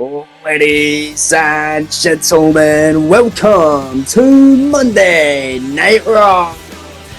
Ladies and gentlemen, welcome to Monday Night Raw.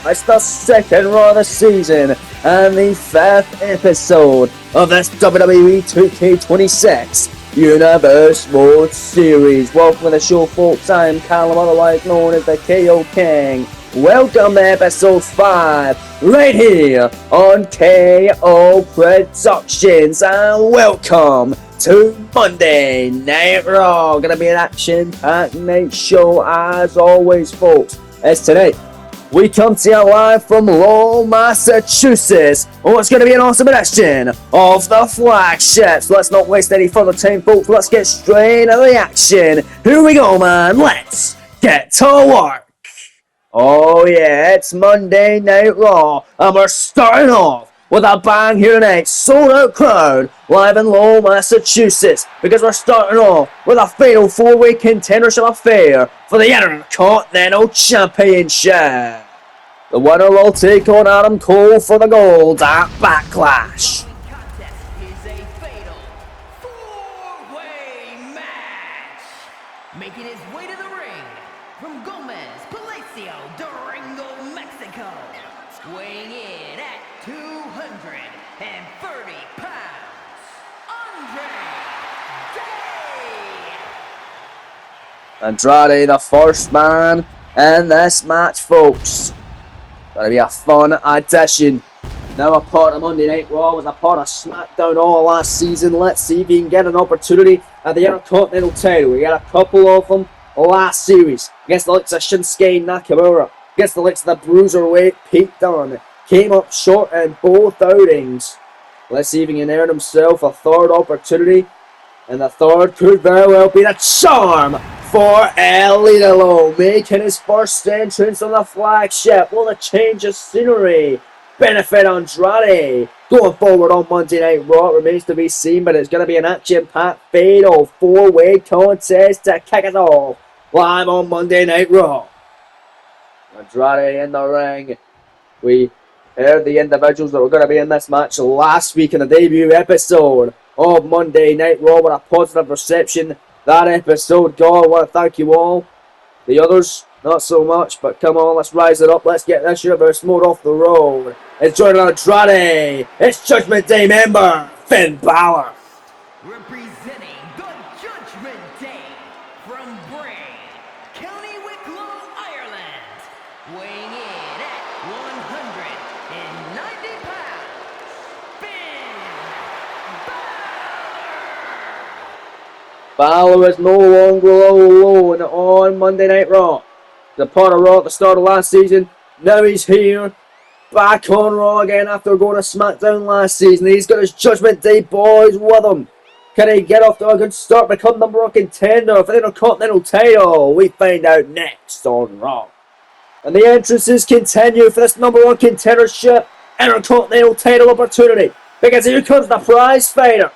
It's the second Raw of the season and the 5th episode of this WWE 2K26 Universe Mode Series. Welcome to the show, folks. I'm Callum, otherwise known as the KO King. Welcome to episode 5, right here on KO Productions, and welcome to Monday Night Raw. Gonna be an action-packed night show as always, folks. As tonight, we come to you live from Lowell, Massachusetts. Oh, it's gonna be an awesome edition of the flagship. So let's not waste any further time, folks. Let's get straight into the action. Here we go, man. Let's get to work. Oh yeah, it's Monday Night Raw, and we're starting off with a bang here tonight. Sold out crowd live in Lowell, Massachusetts, because we're starting off with a fatal 4-way contendership affair for the Intercontinental Championship. The winner will take on Adam Cole for the gold at Backlash. Making his way to the ring from Gomez, Palacio, Durango, Mexico, weighing in at 230 pounds, Andrade, the first man in this match, folks. Gonna be a fun addition. Now a part of Monday Night Raw, was a part of SmackDown all last season. Let's see if he can get an opportunity at the Intercontinental title. We got a couple of them last series against the likes of Shinsuke Nakamura, against the likes of the Bruiserweight Pete Dunne. Came up short in both outings. Let's see if he can earn himself a third opportunity, and the third could very well be the charm for El Idolo, making his first entrance on the flagship. Will the change of scenery benefit Andrade going forward on Monday Night Raw? It remains to be seen, but it's going to be an action-packed fatal 4-way contest to kick us off live on Monday Night Raw. Andrade in the ring. We heard the individuals that were going to be in this match last week in the debut episode of Monday Night Raw with a positive reception. That episode, God, I want to thank you all. The others, not so much, but come on, let's rise it up. Let's get this Universe Mode off the road. It's Jordan Andrade. It's Judgment Day member Finn Balor. representing the Judgment Day from Bray, County Wicklow, Ireland, weighing in at 190 pounds, Finn Balor. Balor is no longer alone on Monday Night Raw. The part of Raw at the start of last season. Now he's here, back on Raw again after going to SmackDown last season. He's got his Judgment Day boys with him. Can he get off to a good start, become number one contender for the Intercontinental title? We find out next on Raw. And the entrances continue for this number one contendership Intercontinental title opportunity, because here comes the prize fighter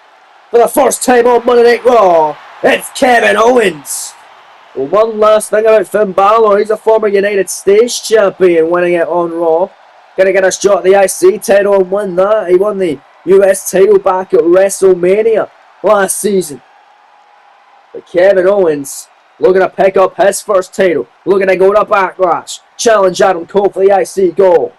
for the first time on Monday Night Raw. It's Kevin Owens. Well, one last thing about Finn Balor. He's a former United States champion, winning it on Raw. Gonna get a shot at the IC title and win that. He won the US title back at WrestleMania last season. But Kevin Owens looking to pick up his first title. Looking to go to Backlash. Challenge Adam Cole for the IC gold.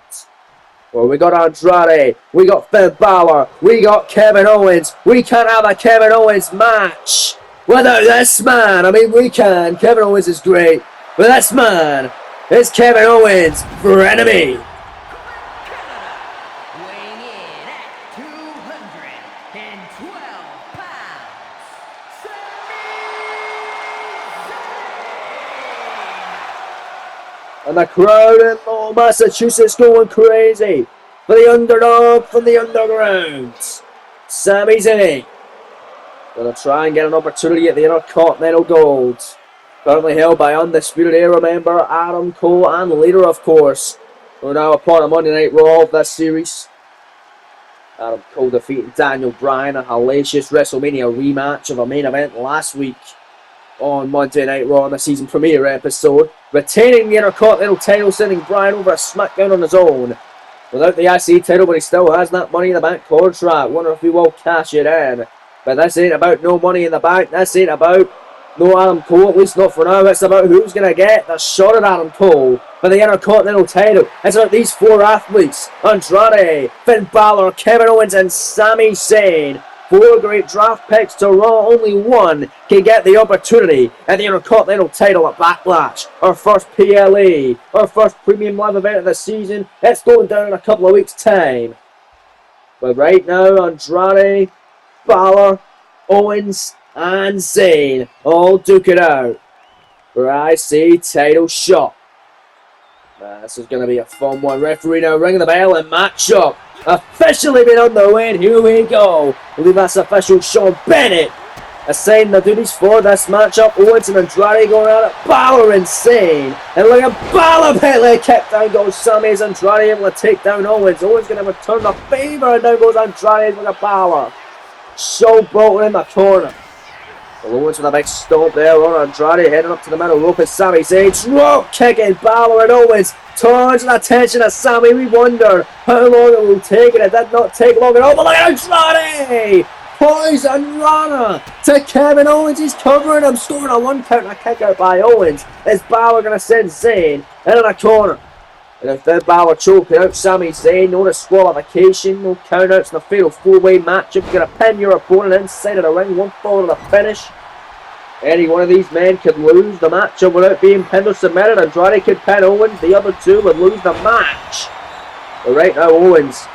Well, we got Andrade. We got Finn Balor. We got Kevin Owens. We can't have a Kevin Owens match without this man. I mean, we can. Kevin Owens is great. But this man is Kevin Owens for enemy. Weighing in at 212 pounds, And the crowd in Lowell, Massachusetts going crazy for the underdog from the underground, Sami Zayn. Gonna try and get an opportunity at the Intercontinental Gold. Currently held by Undisputed Era member Adam Cole and leader, of course. We're now a part of Monday Night Raw of this series. Adam Cole defeating Daniel Bryan, a hellacious WrestleMania rematch of a main event last week on Monday Night Raw in the season premiere episode. Retaining the Intercontinental title, sending Bryan over a SmackDown on his own. Without the IC title, but he still has that Money in the Bank contract. Wonder if he will cash it in. But this ain't about no money in the bank. This ain't about no Adam Cole, at least not for now. It's about who's going to get the shot at Adam Cole for the Intercontinental title. It's about these 4 athletes: Andrade, Finn Balor, Kevin Owens, and Sami Zayn. 4 great draft picks to Raw. Only one can get the opportunity at the Intercontinental title at Backlash. Our first PLE, our first premium live event of the season. It's going down in a couple of weeks' time. But right now, Andrade, Balor, Owens, and Zayn all duke it out for IC title shot. This is going to be a fun one. Referee now ringing the bell and matchup officially been on the way. Here we go. I believe that's official. Sean Bennett assigned the duties for this matchup. Owens and Andrade going at it. Balor and Zayn. And look at Balor Pele kick down goes Sami as Andrade able to take down Owens. Owens going to return the favour and down goes Andrade with a Balor. So Bolton in the corner. Owens with a big stomp there on Andrade, heading up to the middle rope as Sami Zayn drop kicking Balor, and Owens turns the attention of Sami. We wonder how long it will take, and it did not take long at all. But look at Andrade! Poison runner to Kevin Owens. He's covering him, scoring a 1 count and a kick out by Owens. Is Balor going to send Zayn into the corner? And if Balor choking out Sami Zayn, no disqualification, no countouts in the fatal 4-way matchup. You're going to pin your opponent inside of the ring, 1 fall to the finish. Any one of these men could lose the matchup without being pinned or submitted. Andrade could pin Owens, the other 2 would lose the match. But right now, Owens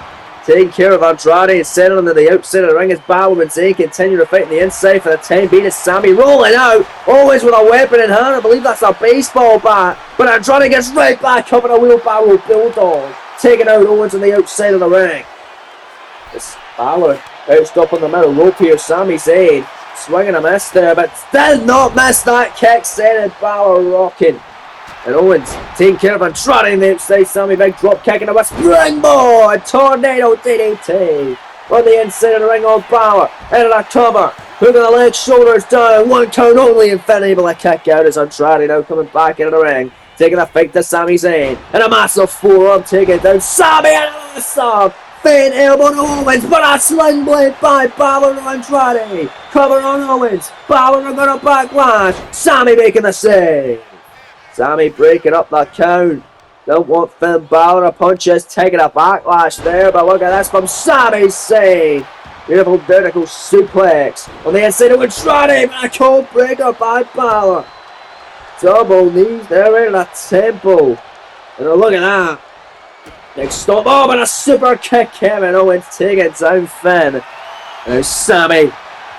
taking care of Andrade and sending him to the outside of the ring as Balor and Zayn continue to fight on the inside for the time being. As Sami rolling out, Owens with a weapon in hand. I believe that's a baseball bat. But Andrade gets right back up in a wheelbarrow bulldog, taking out Owens on the outside of the ring. It's Balor outside up on the middle rope here. Sami Zayn swinging a miss there, but did not miss that kick, sending Balor rocking. And Owens taking care of Andrade on the outside. Sami big drop kick and a springboard tornado DDT on the inside of the ring on Balor. Into the cover, hooking the leg, shoulders down, 1 count only, and Finn able to kick out as Andrade now coming back into the ring, taking a fight to Sami Zayn, and a massive forearm taking down Sami, and a massive Finn elbow to Owens, but a sling blade by Balor to Andrade. Cover on Owens, Balor going to backlash, Sami making the save. Sami breaking up the count. Don't want Finn Balor to punch us, taking a backlash there, but look at this from Sami Zayn. Beautiful vertical suplex on the inside of Andrade, but a cold breaker by Balor. Double knees there right in the temple. And look at that. Big stomp. Oh, but a super kick. Kevin Owens taking down Finn. Now Sami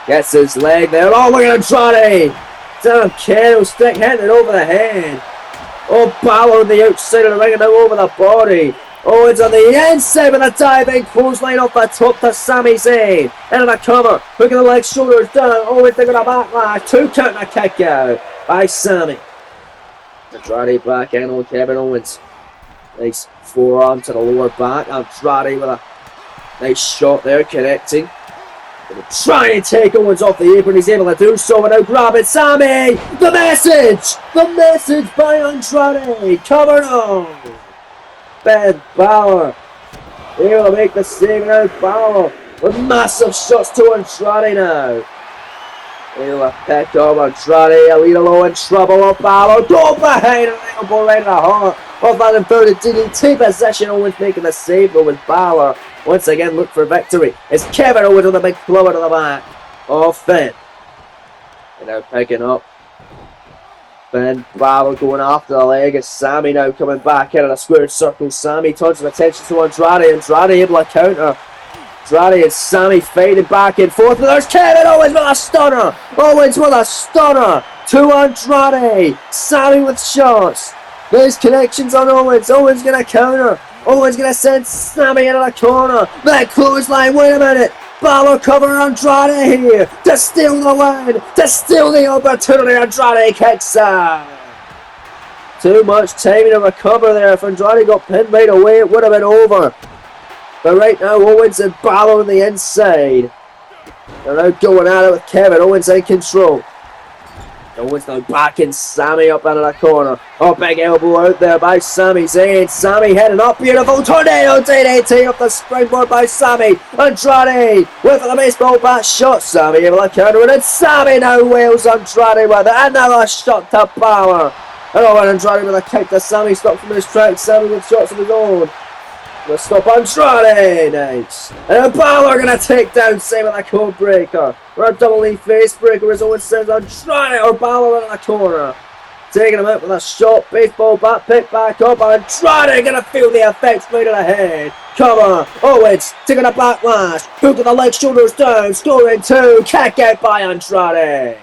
gets his leg there. Oh, look at Andrade. Down candlestick, hitting it over the head. Oh, Balor on the outside of the ring and now over the body. Owens on the inside with a diving clothesline off the top to Sami Zayn. Into the cover, hooking the leg, shoulders down. Owens taking a backlash. 2 count and a kick out by Sami. Andrade back in on Kevin Owens. Nice forearm to the lower back. Andrade with a nice shot there, connecting. Trying to take Owens off the apron, he's able to do so without grabbing Sami. The message by Andrade, covered on. Ben Balor able to make the save now. Balor with massive shots to Andrade now. Able to pick up Andrade, a little low in trouble of Balor. Go behind an elbow right in the heart of that inverted DDT position. Owens making the save though with Balor. Once again, look for victory. It's Kevin Owens with a big blow to the back of Finn. And now picking up. Finn Balor going after the leg. It's Sami now coming back into the square circle. Sami turns his attention to Andrade. Andrade able to counter. Andrade and Sami fading back and forth. But there's Kevin Owens with a stunner. Owens with a stunner to Andrade. Sami with shots. There's connections on Owens. Owens going to counter. Owens going to send Sami into the corner. That clothesline. Wait a minute. Balor covering Andrade here to steal the win, to steal the opportunity. Andrade kicks out. Too much time to recover there. If Andrade got pinned right away, it would have been over. But right now, Owens and Balor on the inside. They're now going at it with Kevin Owens in control. Owens now backing Sammy up into the corner. Oh, big elbow out there by Sami Zayn. Sammy heading up. Beautiful tornado DDT up the springboard by Sammy. Andrade with the baseball bat shot. Sammy able to counter it. And Sammy now wails Andrade with it. Another shot to Balor. And oh, Andrade with a kick to Sammy. Stopped from his track. Sammy with shots of his own. Let's stop Andrade. Nice. And Balor gonna take down Sammy with a code breaker. Or a double knee face breaker as Owens sends Andrade or Balor in the corner. Taking him out with a shot. Baseball bat picked back up. Andrade gonna feel the effects right to the head. Come on. Owens taking a backlash. Hook to the leg, shoulders down. Scoring 2. Kick out by Andrade.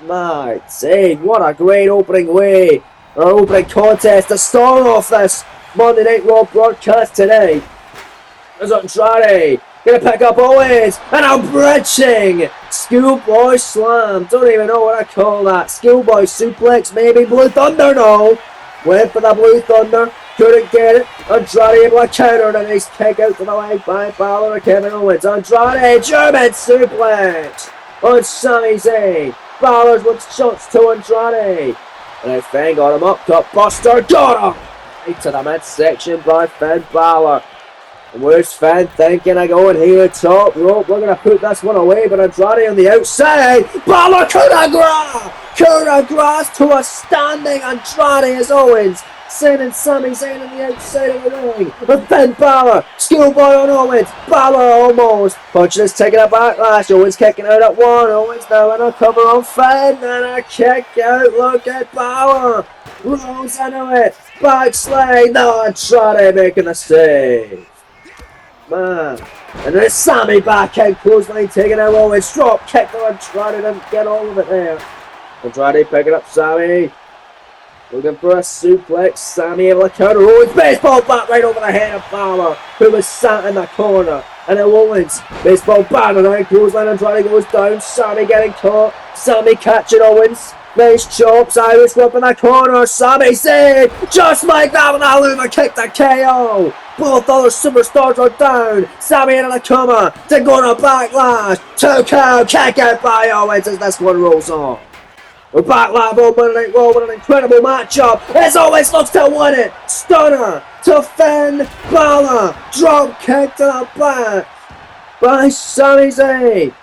My God, what a great opening way. Or opening contest to start off this Monday Night Raw broadcast today. There's Andrade gonna pick up Owens and a bridging schoolboy slam. Don't even know what I call that. Schoolboy suplex, maybe Blue Thunder. No, went for the Blue Thunder, couldn't get it. Andrade able to counter and a nice kick out to the leg by Balor and Kevin Owens. Andrade German suplex on Sami Zayn. Balor's with shots to Andrade, and then Finn got him up. Cut Buster, got him. To the midsection by Finn Balor. And where's Finn thinking of going here top rope? We're going to put this one away, but Andrade on the outside. Balor coup de grace to a standing Andrade as Owens sending Sami Zayn on the outside of the ring. And Finn Balor, schoolboy on Owens. Balor almost punching his taking a backlash. Owens kicking out at one. Owens now in a cover on Finn and a kick out. Look at Balor. Rolls into it. Backslide. No, Andrade making the save. Man. And then Sammy back in. Clothesline taking out Owens. Drop kick to Andrade. Didn't get all of it there. Andrade picking up Sammy. Looking for a suplex. Sammy able to counter Owens. Baseball bat right over the head of Balor, who was sat in the corner. And then Owens. Baseball bat and then clothesline. Andrade goes down. Sammy getting caught. Sammy catching Owens. Nice chops, Irish whip in the corner. Sami Zayn, just like that with a Luma kick to KO. Both other superstars are down. Sammy into the coma. They're going to backlash. 2 count, kick out by Owens as this one rolls on. We're back live on Monday Night Raw with an incredible matchup. As Owens looks to win it. Stunner to Finn Balor. Drop kick to the back by Sami Zayn.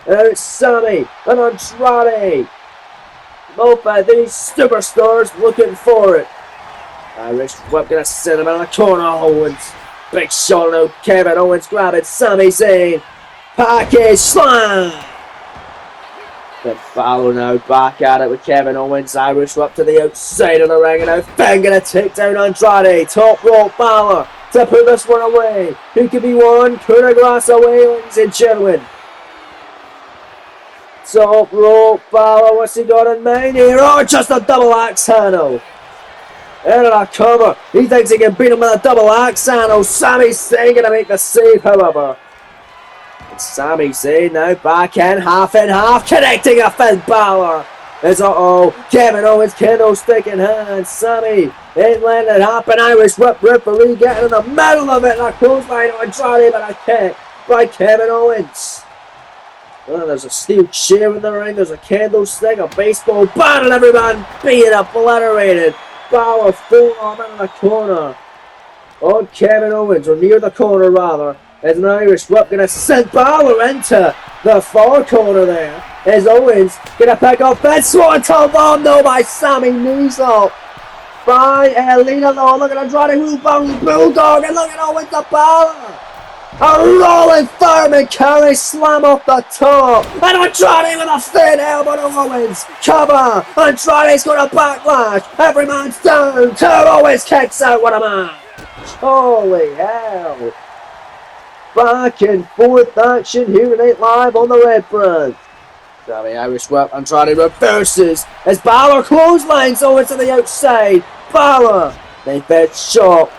And it's Sammy and Andrade. Both of these superstars looking for it. Irish whip gonna send him out of the corner. Owens. Big shot out. Kevin Owens grabbing Sami Zayn. Package slam. Then Balor now back at it with Kevin Owens. Irish whip to the outside of the ring. And now Finn gonna take down Andrade. Top rope Balor to put this one away. Who could be one? Coup de grace away, ladies and gentlemen. Top rope, Balor, what's he got in mind here? Oh, just a double axe handle. Into the cover. He thinks he can beat him with a double axe handle. Sami Zayn gonna make the save, however. And Sami Zayn now back in half, connecting a Finn Balor. It's Kevin Owens, kendo stick in hand. Sami ain't letting it happen. Irish whip referee getting in the middle of it. And a clothesline on Andrade, but a kick by Kevin Owens. Oh, there's a steel chair in the ring, there's a candlestick, a baseball bat, and everyone being obliterated. Balor forearm in the corner on Kevin Owens, or near the corner rather. As an Irish whip gonna send Balor into the far corner there. As Owens gonna pick up that Swanton bomb though by Sammy, knees up by Elena Law. Look at Andrade, Bulldog, and look at Owens the Balor. A rolling fireman carry slam off the top. And Andrade with a thin elbow to Owens. Cover. Andrade's got a backlash. Every man's down. 2 Owens kicks out with a match. Holy hell. Back and forth action here tonight live on the Red Brand. Sammy Irish whip. Andrade reverses as Balor clotheslines Owens to the outside. Balor. They bet shot.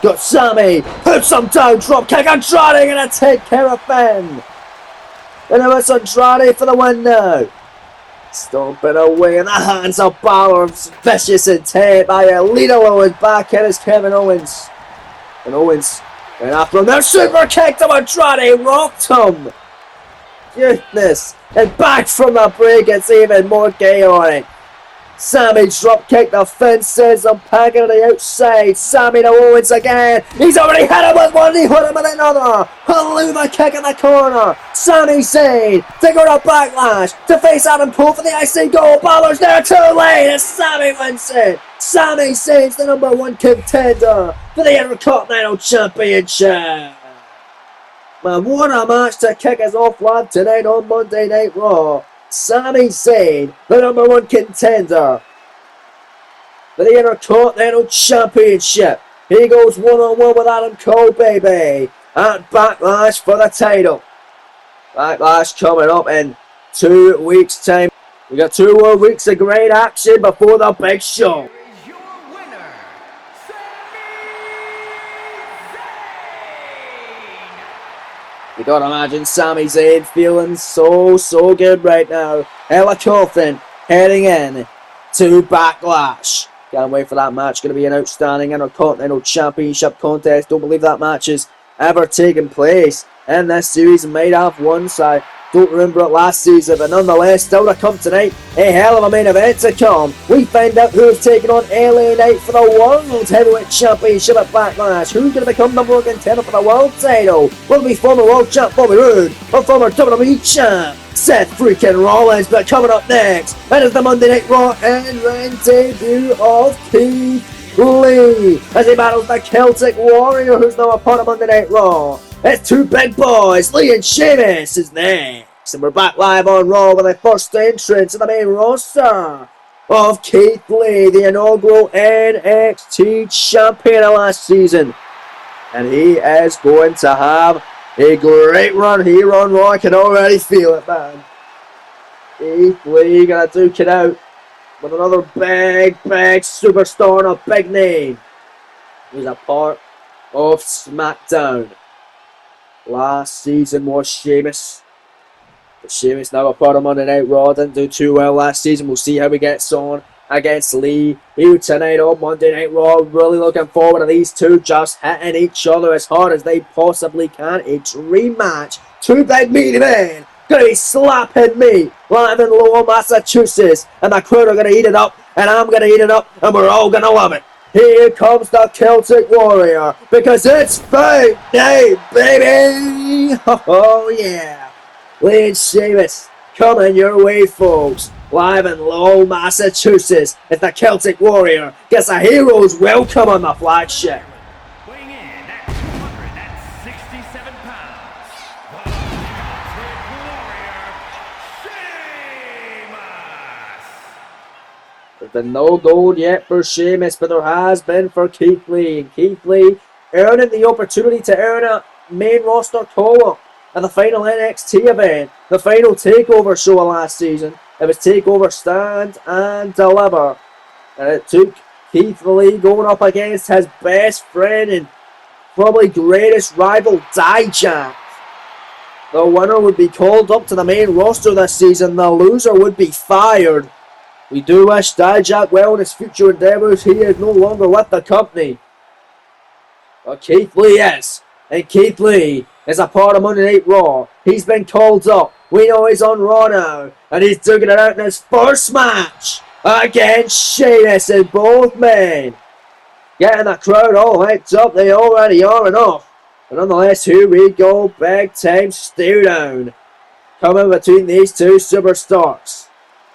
Got Sammy, puts him down, drop kick, Andrade gonna take care of Finn. And now it's Andrade for the win now. Stomping away in the hands of Balor, vicious intent by Elite Owens, back in is Kevin Owens. And Owens, and after him, their super kick to Andrade, rocked him. goodness. And back from the break, it's even more chaotic. Sammy drop kick the fences, unpacking on the outside. Sammy to Owens again. He's already hit him with one, he hit him with another. Haluva kick in the corner. Sami Zayn to go to Backlash to face Adam Cole for the IC gold. Balor's there too late and Sammy wins it. Sami Zayn's the #1 contender for the Intercontinental Championship. Man, what a match to kick us off live tonight on Monday Night Raw. Sami Zayn, the #1 contender for the Intercontinental Championship. He goes one-on-one with Adam Cole, baby, at Backlash for the title. Backlash coming up in 2 weeks' time. We got 2 more weeks of great action before the big show. Here is your winner, Sami Zayn. You gotta imagine Sami Zayn feeling so good right now. Hella confident heading in to Backlash. Can't wait for that match. Going to be an outstanding Intercontinental Championship contest. Don't believe that match has ever taken place in this series. Might have once. I don't remember it last season, but nonetheless, still to come tonight. A hell of a main event to come. We find out who's taking on LA Knight for the World Heavyweight Championship at Backlash. Who's going to become #1 contender for the world title? Will it be former world champ Bobby Roode or former WWE champ Seth freaking Rollins? But coming up next, that is the Monday Night Raw and ring debut of Keith Lee as he battles the Celtic Warrior, who's now a part of Monday Night Raw. It's 2 big boys, Lee and Sheamus is next. And we're back live on Raw with the first entrance in the main roster of Keith Lee, the inaugural NXT champion of last season. And he is going to have a great run here on Raw. I can already feel it, man. Keith Lee gonna duke it out with another big superstar and a big name. He's a part of SmackDown. Last season was Sheamus. But Sheamus now a part of Monday Night Raw. Didn't do too well last season. We'll see how he gets on against Lee here tonight on Monday Night Raw. Really looking forward to these two just hitting each other as hard as they possibly can. A dream match. 2 big meaty men. Gonna be slapping me live in Lowell, Massachusetts. And the crowd are gonna eat it up. And I'm gonna eat it up. And we're all gonna love it. Here comes the Celtic Warrior, because it's fight night, baby! Oh yeah! Lee and Sheamus coming your way, folks. Live in Lowell, Massachusetts, as the Celtic Warrior gets a hero's welcome on the flagship. Weighing in at 267 pounds, the Celtic Warrior, Sheamus! There's been no gold yet for Sheamus, but there has been for Keith Lee. And Keith Lee earning the opportunity to earn a main roster call-up at the final NXT event, the final TakeOver show of last season. It was TakeOver Stand and Deliver. And it took Keith Lee going up against his best friend and probably greatest rival, Dijak. The winner would be called up to the main roster this season. The loser would be fired. We do wish Dijak well in his future endeavours. He is no longer with the company. But Keith Lee is. And Keith Lee is a part of Monday Night Raw. He's been called up. We know he's on Raw now. And he's duking it out in his first match against Sheamus, and both men getting the crowd all hyped up. They already are enough. But nonetheless, here we go. Big time stare down coming between these two superstars.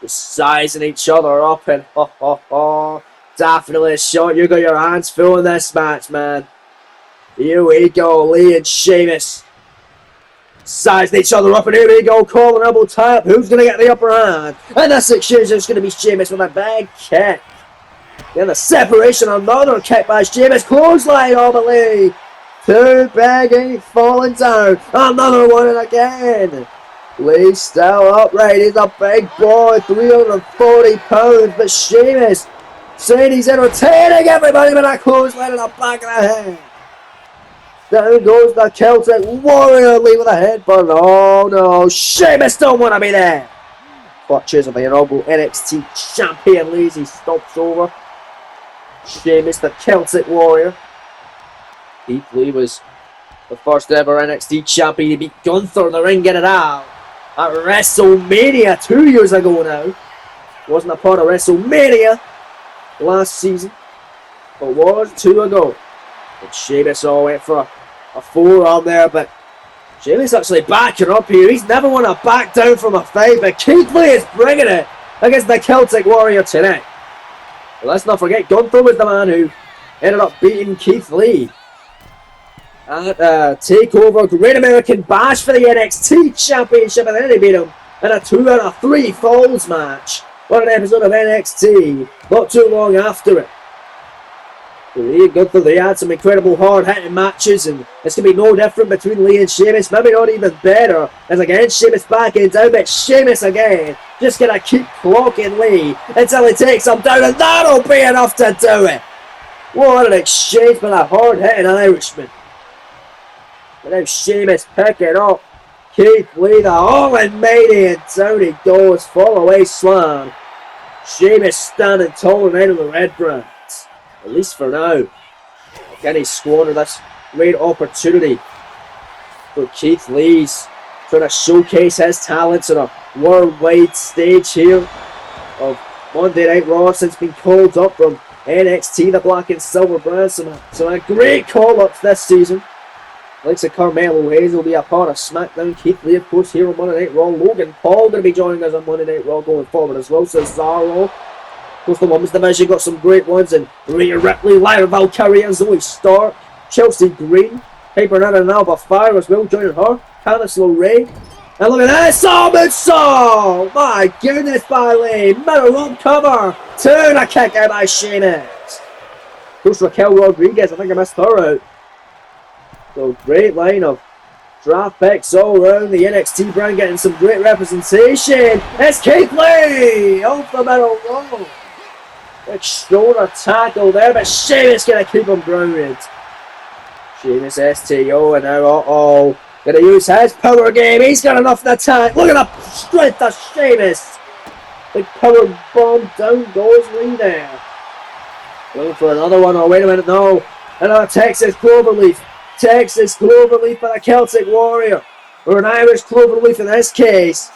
Sizing each other up, and definitely a shot. You got your hands full in this match, man. Here we go, Lee and Sheamus sizing each other up, and here we go, calling elbow tap. Who's going to get the upper hand? And this exchange is going to be Sheamus with a big kick. Then the separation, another kick by Sheamus, clothesline over Lee. 2 big, ain't falling down. Another one, and again. Lee still upright. He's a big boy, 340 pounds. But Sheamus saying he's entertaining everybody with a clothesline in the back of the head. Down goes the Celtic Warrior. Lee with a headbutt. Oh no, Sheamus don't want to be there. Clutches of the inaugural NXT champion. Lee as he stomps over Sheamus, the Celtic Warrior. Keith Lee was the first ever NXT champion. He beat Gunther in the ring, get it out. at WrestleMania 2 years ago now. Wasn't a part of WrestleMania last season, but was 2 ago. And Sheamus all went for a forearm there, but Sheamus actually backing up here. He's never won a back down from a fight, but Keith Lee is bringing it against the Celtic Warrior tonight. Well, let's not forget, Gunther was the man who ended up beating Keith Lee at TakeOver Great American Bash for the NXT Championship, and then he beat him in a 2 out of 3 falls match on an episode of NXT not too long after it. Lee and Gunther, they had some incredible hard-hitting matches, and it's going to be no different between Lee and Sheamus, maybe not even better, as again Sheamus backing down, but Sheamus again just going to keep clocking Lee until he takes him down, and that'll be enough to do it. What an exchange for that hard-hitting Irishman. But now Sheamus picking up Keith Lee, the Almighty, and down he goes, fall away slam. Sheamus standing tall and out of the red brand. At least for now. Can he squander this great opportunity for Keith Lee's trying to showcase his talents on a worldwide stage here of Monday Night Raw since being called up from NXT, the black and silver brand. Some great call-ups this season. Likes of Carmelo Hayes will be a part of SmackDown. Keith Lee, of course, here on Monday Night Raw. Logan Paul going to be joining us on Monday Night Raw going forward as well. Cesaro. Of course, the women's division got some great ones. And Rhea Ripley, Lyra Valkyria, Zoe Stark, Chelsea Green, Piper Niven and Alba Fire as well joining her. Candice LeRae. And look at this, Moonsault! My goodness, by Lee. Middle rope cover. Turn a kick out by Sheamus. Of course, Raquel Rodriguez, I think I missed her out. So great line of draft picks all around the NXT brand, getting some great representation. It's Keith Lee off the middle rope. Big shoulder tackle there, but Sheamus going to keep him grounded. Sheamus STO, and now going to use his power game. He's got enough to attack. Look at the strength of Sheamus. Big power bomb, down goes Lee there. Going for another one. Oh, wait a minute, no. Another Texas Cloverleaf. Texas Cloverleaf for the Celtic Warrior. Or an Irish Cloverleaf in this case.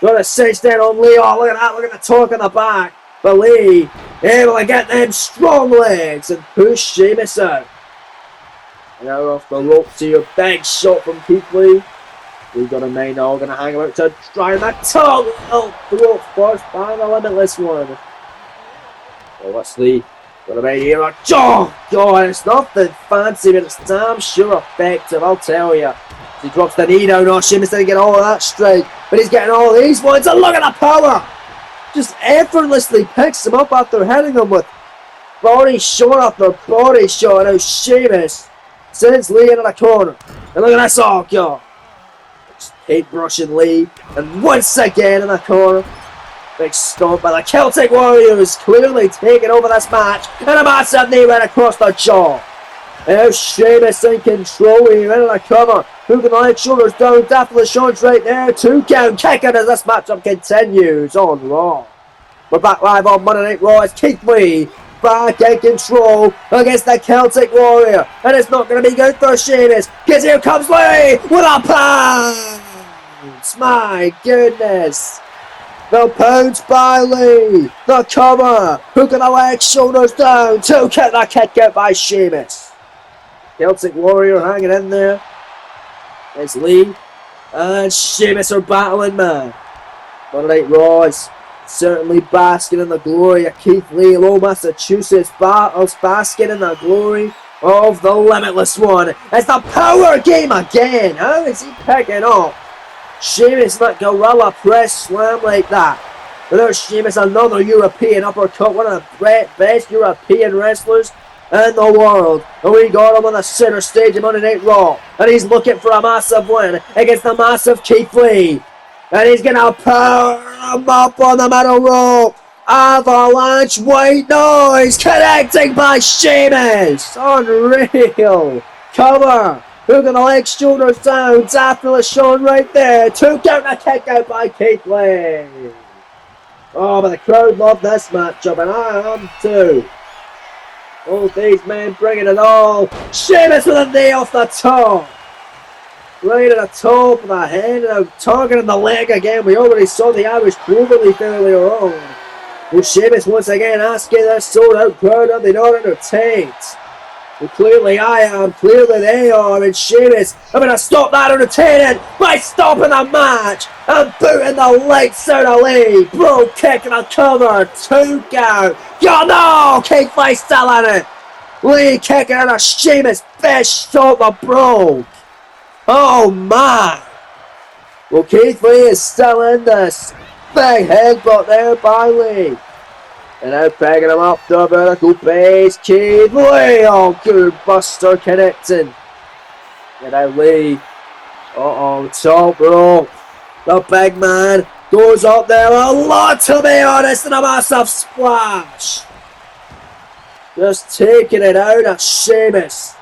Got to cinch down on Lee. Oh, look at that. Look at the torque on the back. But Lee able to get them strong legs and push Sheamus out. Now off the ropes here. Big shot from Keith Lee. We've got a main now. Going to hang about to try that tongue. Oh, throat first by the Limitless one. Well, what's Lee? Got a right here. Oh, God, it's nothing fancy, but it's damn sure effective, I'll tell you. He drops the knee down. Oh, Sheamus didn't get all of that straight, but he's getting all these ones. And look at the power! Just effortlessly picks him up after hitting him with body shot after body shot. Now Sheamus sends Lee into the corner. And look at this. Oh, God. Hate brushing Lee. And once again in the corner. Big stomp by the Celtic Warriors, clearly taking over this match, and a massive knee right across the jaw. And now Sheamus in control here, into the cover, hooking the leg, shoulders down, definitely Sean's right there, 2 count, kicking as this matchup continues on Raw. We're back live on Monday Night Raw as Keith Lee back in control against the Celtic Warrior, and it's not going to be good for Sheamus, because here comes Lee with a pounce. My goodness. The pounce by Lee. The cover. Hook of the leg, shoulders down. 2 count, that kick out by Sheamus. Celtic Warrior hanging in there. There's Lee. And Sheamus are battling, man. Monday Night Raw is certainly basking in the glory of Keith Lee. Low Massachusetts battles basking in the glory of the Limitless one. It's the power game again. How is he picking up Sheamus that gorilla press slam like that? But there's Sheamus, another European uppercut, one of the best European wrestlers in the world. And we got him on the center stage of Monday Night Raw. And he's looking for a massive win against the massive Keith Lee. And he's going to power him up on the middle rope. Avalanche white noise connecting by Sheamus. Unreal. Cover. Hook on the leg, shoulders down. Definitely shown right there. 2 count, a kick out by Keith Lee. Oh, but the crowd love this matchup, and I am too. Both these men bringing it all. Sheamus with a knee off the top. right at the top of the head, and targeting the leg again. We already saw the Irish Cloverleaf earlier on. Well, Sheamus once again asking this sold out crowd, are they not entertained? Well, clearly I am, clearly they are, and Sheamus, I'm going to stop that entertaining by stopping the match and booting the lights out of Lee. Bro, kicking a cover, 2 count. Oh no, Keith Lee still in it. Lee kicking out a Sheamus, best shot the Bro. Oh my. Well, Keith Lee is still in this. Big headbutt there by Lee. And now pegging him up the vertical base. Keith Lee. Oh, good buster connecting. And now Lee. Top rope. The big man goes up there a lot, to be honest, and a massive splash. Just taking it out at Sheamus.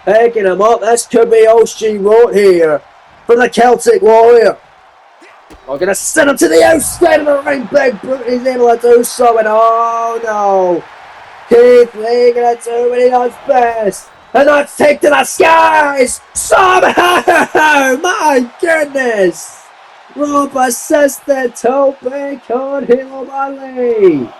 Pegging him up. This could be all she wrote here for the Celtic Warrior. We're going to send him to the outside of the ring. Big Brute is able to do so. And oh no. Keith Lee going to do what he does best. And that's take to the skies. Somehow. My goodness. Rob assisted to pick on Halo Bailey.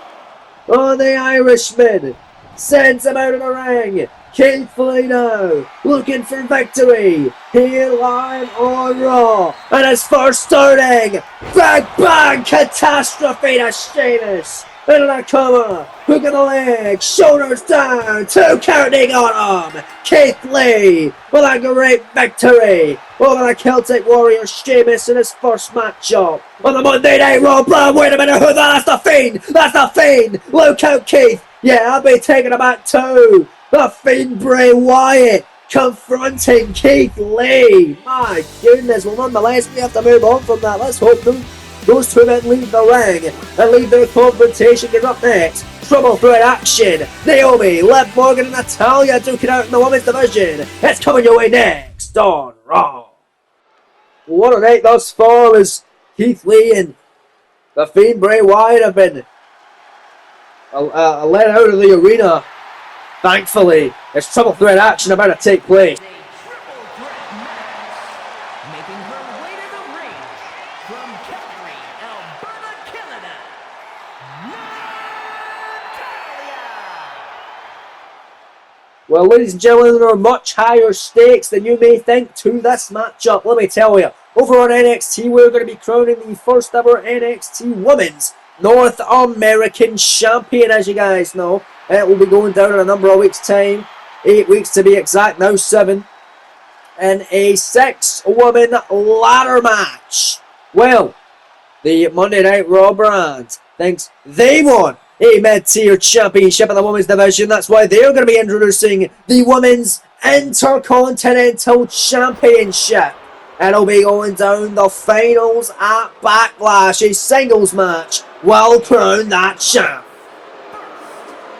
Oh, the Irishman sends him out of the ring. Keith Lee now looking for victory here live on Raw, and his first outing. Big bang catastrophe to Sheamus into the cover, hook of the leg, shoulders down, 2 counting on him. Keith Lee with a great victory over the Celtic Warrior Sheamus in his first matchup on the Monday Night Raw. But wait a minute, who that? That's the Fiend. That's the Fiend. Look out, Keith. Yeah, I'll be taking him back too. The Fiend Bray Wyatt confronting Keith Lee. My goodness. Well, nonetheless, we have to move on from that. Let's hope those two men leave the ring and leave their confrontation. Get up next. Trouble threat action. Naomi, Liv Morgan, and Natalya duking out in the women's division. It's coming your way next on Raw. What a night thus far as Keith Lee and the Fiend Bray Wyatt have been let out of the arena. Thankfully, there's triple threat action about to take place. A triple threat match, making her way to the ring from Calgary, Alberta, Canada, Natalya. Well, ladies and gentlemen, there are much higher stakes than you may think to this matchup. Let me tell you, over on NXT, we're going to be crowning the first ever NXT Women's North American Champion, as you guys know. It will be going down in a number of weeks' time. 8 weeks to be exact, now 7. In a 6-woman ladder match. Well, the Monday Night Raw brand thinks they won a mid-tier championship in the women's division. That's why they're going to be introducing the Women's Intercontinental Championship. It'll be going down the finals at Backlash. A singles match will crown that champ.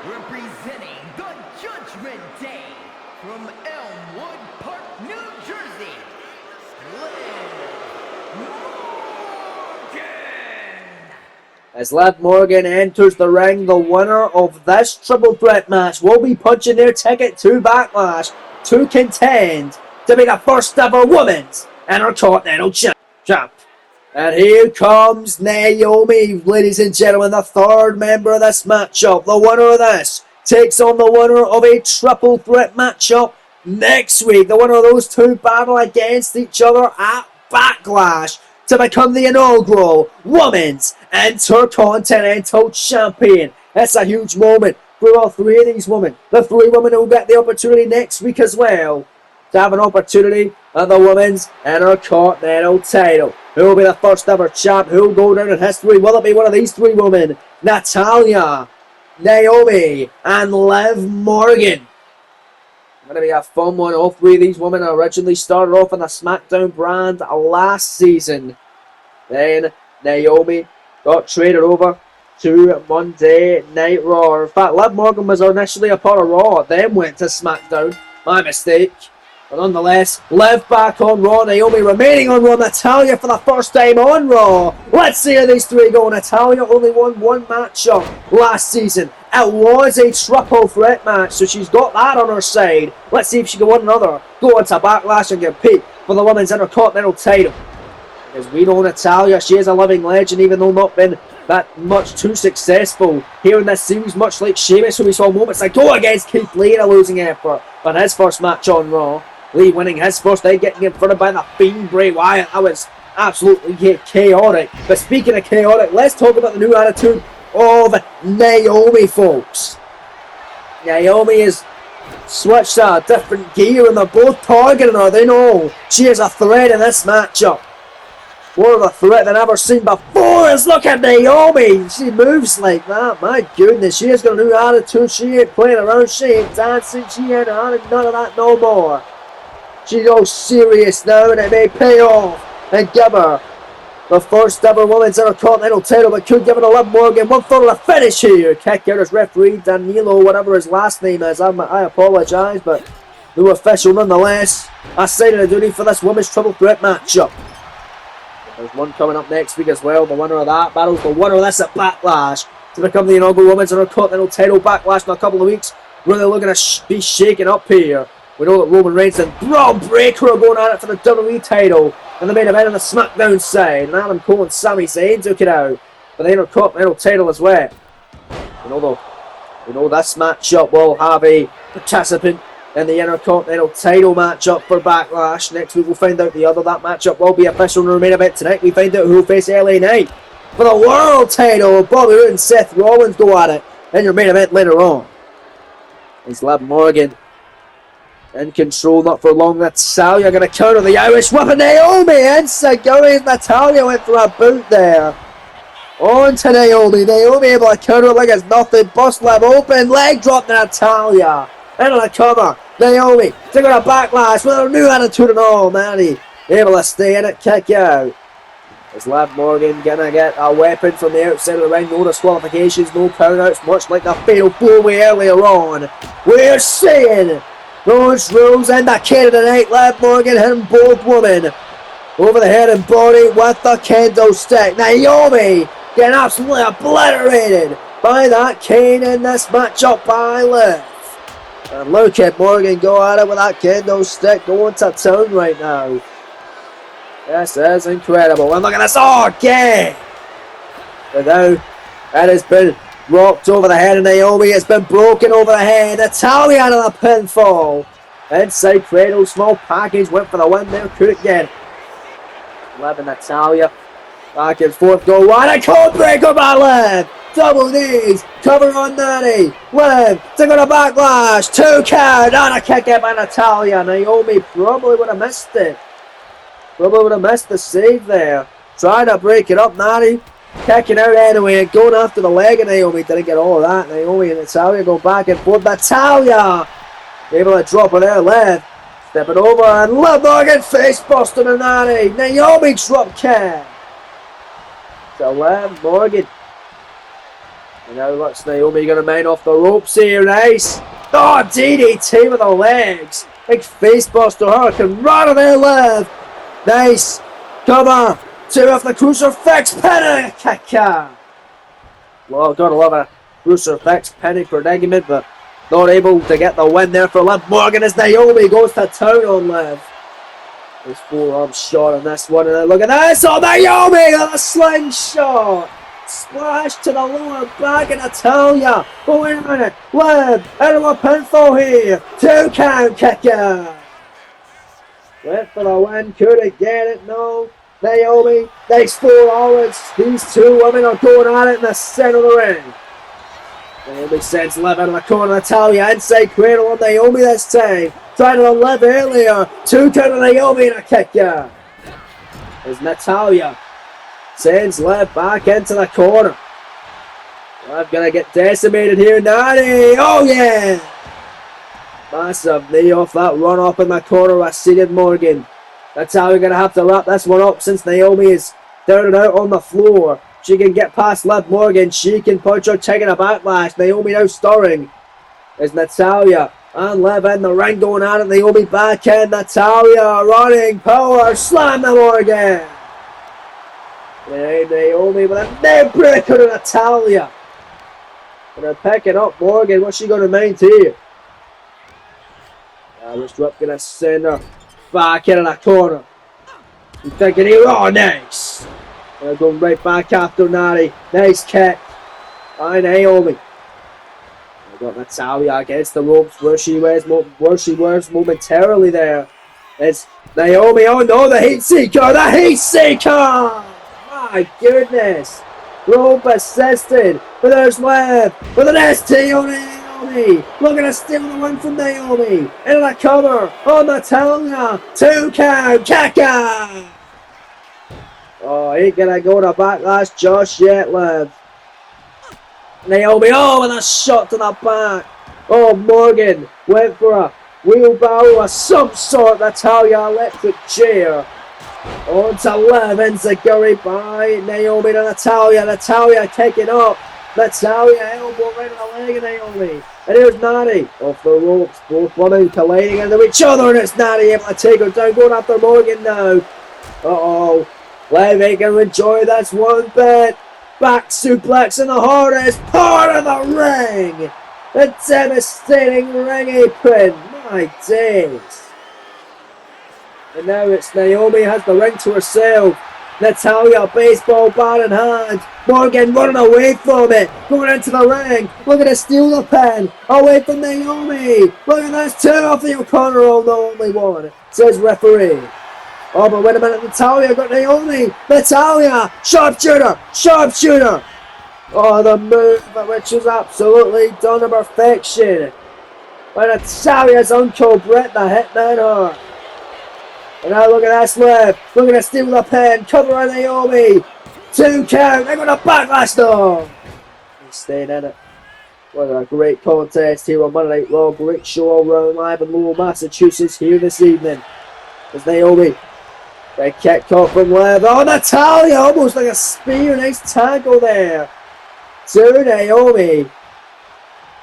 Representing the Judgment Day from Elmwood Park, New Jersey, Liv Morgan. As Liv Morgan enters the ring, the winner of this triple threat match will be punching their ticket to Backlash to contend to be the first ever women's Intercontinental champ. And here comes Naomi, ladies and gentlemen, the third member of this matchup. The winner of this takes on the winner of a triple threat matchup next week. The winner of those two battle against each other at Backlash to become the inaugural Women's Intercontinental Champion. That's a huge moment for all three of these women. The 3 women who will get the opportunity next week as well to have an opportunity at the Women's Intercontinental title. Who will be the first ever champ? Who will go down in history? Will it be one of these 3 women? Natalya, Naomi, and Liv Morgan. Going to be a fun one. All 3 of these women originally started off on the SmackDown brand last season. Then Naomi got traded over to Monday Night Raw. In fact, Liv Morgan was initially a part of Raw, then went to SmackDown. My mistake. But nonetheless, Liv back on Raw, Naomi remaining on Raw, Natalya for the first time on Raw. Let's see how these 3 go. Natalya only won 1 matchup last season. It was a triple threat match, so she's got that on her side. Let's see if she can win another. Go into Backlash and compete for the Women's Intercontinental title. Because we know Natalya, she is a living legend, even though not been that much too successful here in this series, much like Sheamus, who we saw moments ago against Keith Lee in a losing effort on his first match on Raw. Lee winning his first night, getting confronted by the Fiend Bray Wyatt. That was absolutely chaotic. But speaking of chaotic, let's talk about the new attitude of Naomi, folks. Naomi is switched to a different gear and they're both targeting her. They know she is a threat in this matchup. More of a threat than I've ever seen before. Is look at Naomi. She moves like that. My goodness, she has got a new attitude. She ain't playing around. She ain't dancing. She ain't none of that no more. She's all serious now, and it may pay off and give her the first ever Women's Intercontinental title, but could give it to Liv Morgan. 1/3 of the finish here. Kick out as referee Danilo, whatever his last name is. I apologise, but no official nonetheless. I cited a duty for this Women's Triple Threat matchup. There's one coming up next week as well. The winner of that battles the winner of this at Backlash to become the inaugural Women's Intercontinental title. Backlash in a couple of weeks. Really looking to be shaken up here. We know that Roman Reigns and Braun Breaker are going at it for the WWE title. And the main event on the SmackDown side. And Adam Cole and Sami Zayn took it out for the Intercontinental title as well. We know this matchup will have a participant in the Intercontinental title matchup for Backlash. Next week we'll find out the other. That matchup will be official in the main event tonight. We find out who will face LA Knight for the world title. Bobby Roode and Seth Rollins go at it in your main event later on. It's Liv Morgan in control, not for long. Natalya going to counter the Irish whip and Naomi inside going. Natalya went for a boot there. On to Naomi. Naomi able to counter it like it's nothing. Bust Liv open. Leg drop to Natalya. Into the cover. Naomi taking a Backlash with a new attitude and all. Manny able to stay in it. Kick out. Is Liv Morgan going to get a weapon from the outside of the ring? No disqualifications, no countouts, much like the fatal four-way earlier on. We're seeing those rules indicated tonight. Liv Morgan hitting both women over the head and body with the kendo stick. Naomi getting absolutely obliterated by that cane in this matchup by Liv. And look at Morgan go at it with that kendo stick, going to town right now. This is incredible. And look at this. Oh, again. But now it has been rocked over the head of Naomi. It's been broken over the head. Natalya out of the pinfall. Inside cradle. Small package. Went for the win there. Couldn't get it. Liv and Natalya. Back and forth. Go wide. A code breaker by Liv. Double knees. Cover on Natty. Liv. Taking a Backlash. 2 count. And a kick out by Natalya. Naomi probably would have missed it. Probably would have missed the save there. Trying to break it up, Natty. Kicking out anyway and going after the leg of Naomi. Didn't get all of that. Naomi and Natalya go back and forth. Natalya able to drop it there. Liv step it over and Liv Morgan face buster to Natty. Naomi drop kick. So Liv Morgan. And now looks Naomi going to mine off the ropes here. Nice. Oh, DDT with the legs. Big face buster. Hurricane right on there, Liv. Nice. Cover. 2 off the crucifix. Penny kicker. Well, gotta love a crucifix penny predicament, but not able to get the win there for Liv Morgan as Naomi goes to town on Liv. His forearm shot on this one, and then look at this. Oh, Naomi on a slingshot. Splash to the lower back and Natalya. Oh, wait a minute. Liv out of a pinfall here. 2 count kicker. Went for the win, couldn't get it, no. Naomi, next 4 hours. These 2 women are going at it in the center of the ring. Naomi sends Liv out of the corner. Natalya inside cradle on Naomi this time. Trying to Liv earlier. 2 count of Naomi and a kicker. As Natalya sends Liv back into the corner. Liv gonna get decimated here. Natty, oh yeah. Massive knee off that run up in the corner with seated Morgan. That's how we're going to have to wrap this one up since Naomi is down and out on the floor. She can get past Liv Morgan. She can punch her, taking a Backlash. Naomi now stirring. There's Natalya and Liv in the ring going at it. Naomi back in. Natalya running power. Slam to Morgan. Naomi with a neck breaker to Natalya. And they're picking up Morgan. What's she going to maintain? Irish whip gonna send her back into the corner. She's thinking here, oh nice. They're going right back after Natty. Nice kick. By Naomi. They've got Natalia against the ropes where she was momentarily there. It's Naomi, oh no, the Heat Seeker, the Heat Seeker! My goodness. Rope assisted, but there's Lev with an ST on Naomi. Looking to steal the win from Naomi. Into the cover on Natalia. 2 count, Kaka! Oh, ain't gonna go to backlash just yet, Lev. Naomi, oh, with a shot to the back. Oh, Morgan went for a wheelbarrow of some sort. Natalia electric chair. On to Lev, Enziguri by Naomi to Natalia. Natalia taking up. Natalia elbow right on the leg of Naomi. And here's Natty off the ropes. Both women colliding into each other. And it's Natty able to take her down. Going after Morgan now. Uh-oh. Lev ain't going to enjoy this one bit. Back suplex in the hardest part of the ring. The devastating ring apron. My days. And now it's Naomi has the ring to herself. Natalia, baseball bat in hand. Morgan running away from it. Going into the ring. Looking to steal the pin. Away from Naomi. Look at this. 2 off the corner. Oh, no, only 1. Says referee. Oh, but wait a minute. Natalia got Naomi. Natalia. Sharpshooter. Sharpshooter. Oh, the move which is absolutely done to perfection. By Natalia's uncle Brett the Hitman Hart. And now look at this Lev. Looking to steal the pin. Cover on Naomi. 2 count. They're going to backlash though. He's staying in it. What a great contest here on Monday Night Raw. Great show all round live in Lowell, Massachusetts here this evening. There's Naomi. Big kick off from Lev. Oh, Natalia. Almost like a spear. Nice tackle there. To Naomi.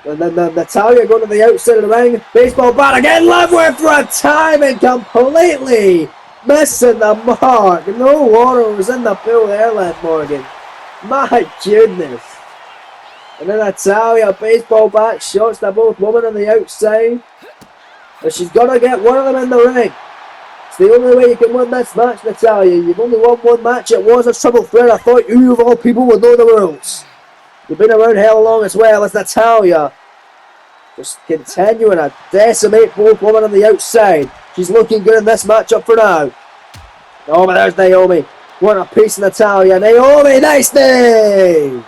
And then Natalia going to the outside of the ring. Baseball bat again. Lev went for a time and completely missing the mark. No water was in the pool there, Lev Morgan. My goodness. And then Natalia, baseball bat, shots to both women on the outside. But she's got to get one of them in the ring. It's the only way you can win this match, Natalia. You've only won one match. It was a triple threat. I thought you, of all people, would know the rules. You've been around hell long as well as Natalia. Just continuing to decimate both women on the outside. She's looking good in this matchup for now. Oh, but there's Naomi. What a piece, Natalia. Naomi, nice knee!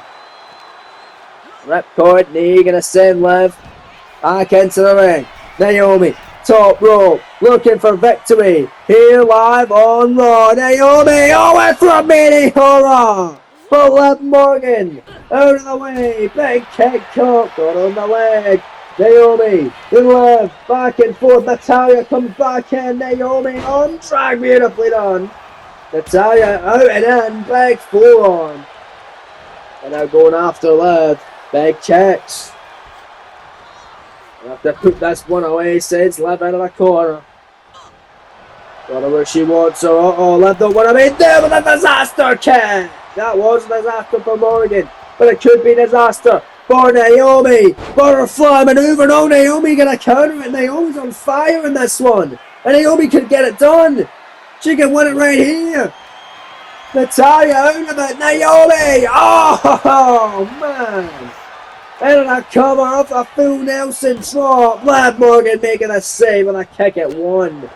Ripcord knee gonna send Lev back into the ring. Naomi, top rope, looking for victory. Here live on Raw. Naomi, oh, and for a mini horror! For Lev Morgan, out of the way, big kick caught, got on the leg. Naomi, then Lev, back and forth. Natalia comes back in. Naomi on track, beautifully done. Natalia out and in, big forearm. And now going after Lev, big kicks. Have to put this one away, says Lev out of the corner. Got her where she wants her. Uh-oh, Lev don't want to be there with a disaster kick. That was a disaster for Morgan, but it could be disaster for Naomi. Butterfly maneuver. No, Naomi gonna counter it. Naomi's on fire in this one, and Naomi could get it done. She can win it right here. Natalia out of it. Naomi. Oh man. And a cover of the full Nelson drop. Lev Morgan making a save and a kick at 1.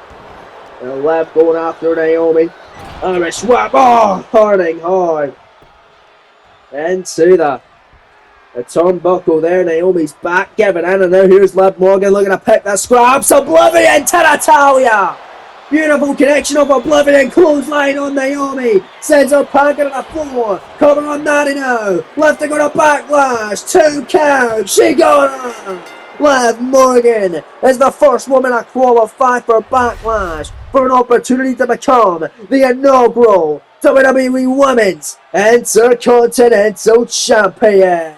And Lev going after Naomi. Irish whip. Oh, Harding hard. Into the turnbuckle there. Naomi's back giving in. And now here's Lev Morgan looking to pick the scraps. Oblivion to Natalia. Beautiful connection of Oblivion. Clothesline on Naomi. Sends her packing on the floor. Cover on Natty now. Left to go to backlash. 2 count. She got her. Lev Morgan is the first woman to qualify for Backlash for an opportunity to become the inaugural WWE Women's Intercontinental Champion.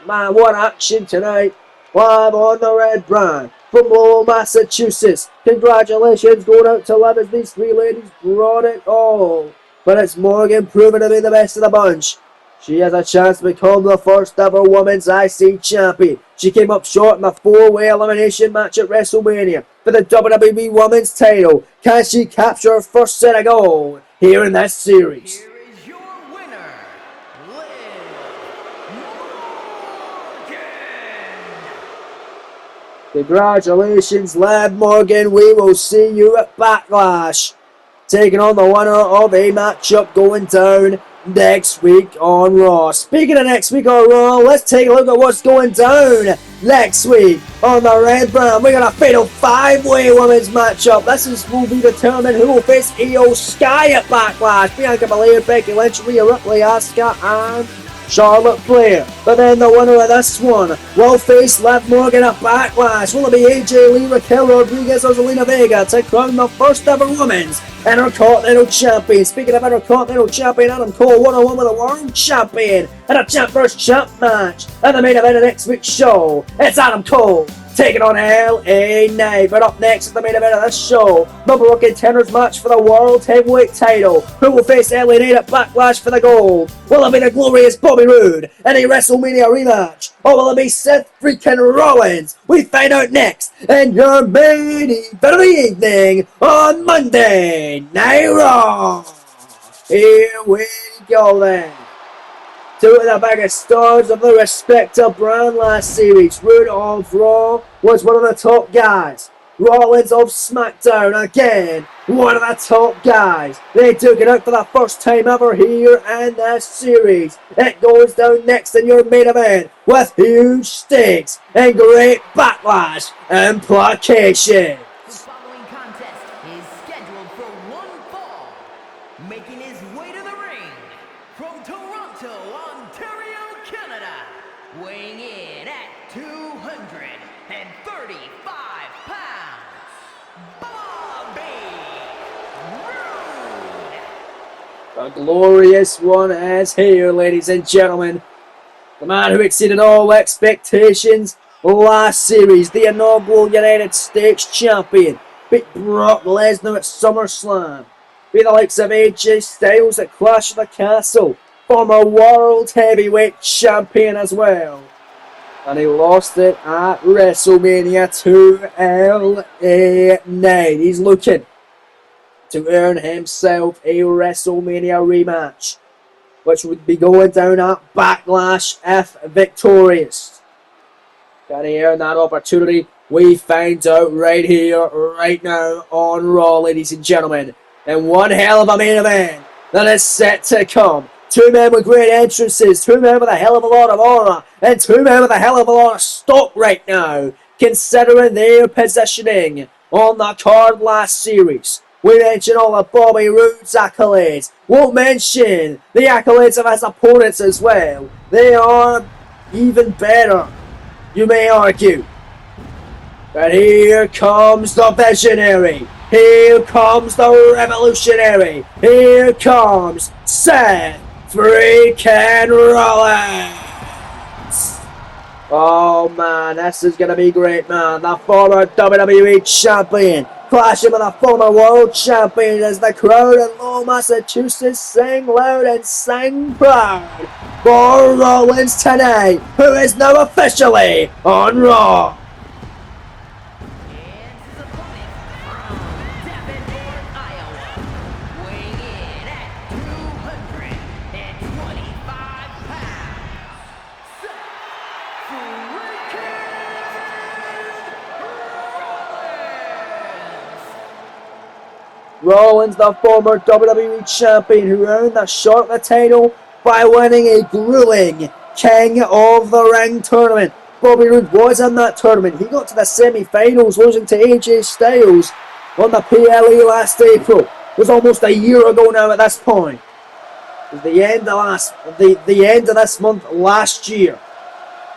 Man, what action tonight. Live on the Red Brand from Lowell, Massachusetts. Congratulations going out to Lev as these 3 ladies brought it all. But it's Morgan proving to be the best of the bunch. She has a chance to become the first ever Women's IC Champion. She came up short in the 4-way elimination match at WrestleMania. for the WWE Women's title. Can she capture her first set of gold here in this series? Here is your winner, Liv Morgan. Congratulations, Liv Morgan. We will see you at Backlash, taking on the winner of a matchup going down next week on Raw. Speaking of next week on Raw, let's take a look at what's going down next week on the Red Brand. We got a fatal 5-way women's matchup. Will be determined who will face Io Sky at Backlash. Bianca Belair, Becky Lynch, Rhea Ripley, Asuka, and Charlotte Flair. But then the winner of this one will face Liv Morgan at Backlash. Will it be AJ Lee, Raquel Rodriguez, or Zelina Vega to crown the first ever women's Intercontinental Champion? Speaking of Intercontinental Champion, Adam Cole 1-on-1 with a World Champion and a champ vs champ match. And the main event of next week's show, it's Adam Cole taking on LA Knight. But up next is the main event of this show, number one contenders match for the World Heavyweight title. Who will face LA Knight at Backlash for the gold? Will it be the glorious Bobby Roode in a WrestleMania rematch? Or will it be Seth freaking Rollins? We find out next in your main event of the evening on Monday Night Raw. Here we go then. Two of the biggest stars of the respective brand last series. Roode of Raw was one of the top guys. Rollins of SmackDown, again, one of the top guys. They took it out for the first time ever here in this series. It goes down next in your main event with huge stakes and great backlash implications. The following contest is scheduled for one fall. Making his way to the ring from Toronto, Ontario, Canada, weighing in at 235 pounds, Bobby Roode. The glorious one is here, ladies and gentlemen. The man who exceeded all expectations last series, the inaugural United States champion, beat Brock Lesnar at SummerSlam, beat the likes of AJ Styles at Clash of the Castle, former World Heavyweight champion as well. And he lost it at WrestleMania to LA Knight. He's looking to earn himself a WrestleMania rematch, which would be going down at Backlash if victorious. Can he earn that opportunity? We find out right here, right now on Raw, ladies and gentlemen. And one hell of a main event that is set to come. Two men with great entrances, two men with a hell of a lot of aura, and two men with a hell of a lot of stock right now, considering their positioning on the card last series. We mentioned all of Bobby Roode's accolades. We'll mention the accolades of his opponents as well. They are even better, you may argue. But here comes the visionary. Here comes the revolutionary. Here comes Seth freaking Rollins. Oh man, this is going to be great, man. The former WWE champion clashing with the former world champion as the crowd in Lowell, Massachusetts sing loud and sing proud for Rollins tonight, who is now officially on Raw. Rollins, the former WWE champion who earned the shot of the title by winning a grueling King of the Ring tournament. Bobby Roode was in that tournament. He got to the semi-finals, losing to AJ Styles on the PLE last April. It was almost a year ago now at this point. It was the end of this month last year.